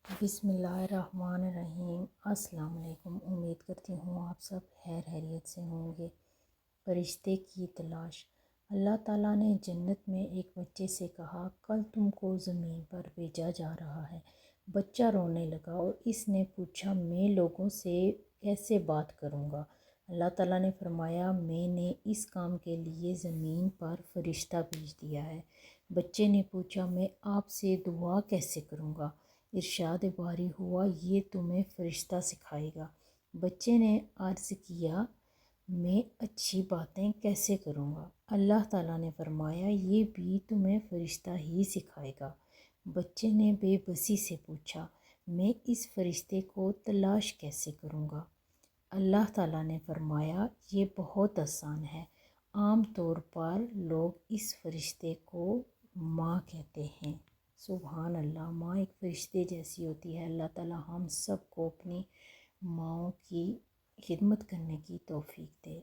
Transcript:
بسم اللہ الرحمن الرحیم۔ السلام علیکم۔ امید کرتی ہوں آپ سب خیر خیریت سے ہوں گے۔ فرشتے کی تلاش۔ اللہ تعالیٰ نے جنت میں ایک بچے سے کہا، کل تم کو زمین پر بھیجا جا رہا ہے۔ بچہ رونے لگا اور اس نے پوچھا، میں لوگوں سے کیسے بات کروں گا؟ اللہ تعالیٰ نے فرمایا، میں نے اس کام کے لیے زمین پر فرشتہ بھیج دیا ہے۔ بچے نے پوچھا، میں آپ سے دعا کیسے کروں گا؟ ارشاد باری ہوا، یہ تمہیں فرشتہ سکھائے گا۔ بچے نے عرض کیا، میں اچھی باتیں کیسے کروں گا؟ اللہ تعالیٰ نے فرمایا، یہ بھی تمہیں فرشتہ ہی سکھائے گا۔ بچے نے بے بسی سے پوچھا، میں اس فرشتے کو تلاش کیسے کروں گا؟ اللہ تعالیٰ نے فرمایا، یہ بہت آسان ہے۔ عام طور پر لوگ اس فرشتے کو ماں کہتے ہیں۔ سبحان اللہ، ماں ایک فرشتے جیسی ہوتی ہے۔ اللہ تعالیٰ ہم سب کو اپنی ماؤں کی خدمت کرنے کی توفیق دے۔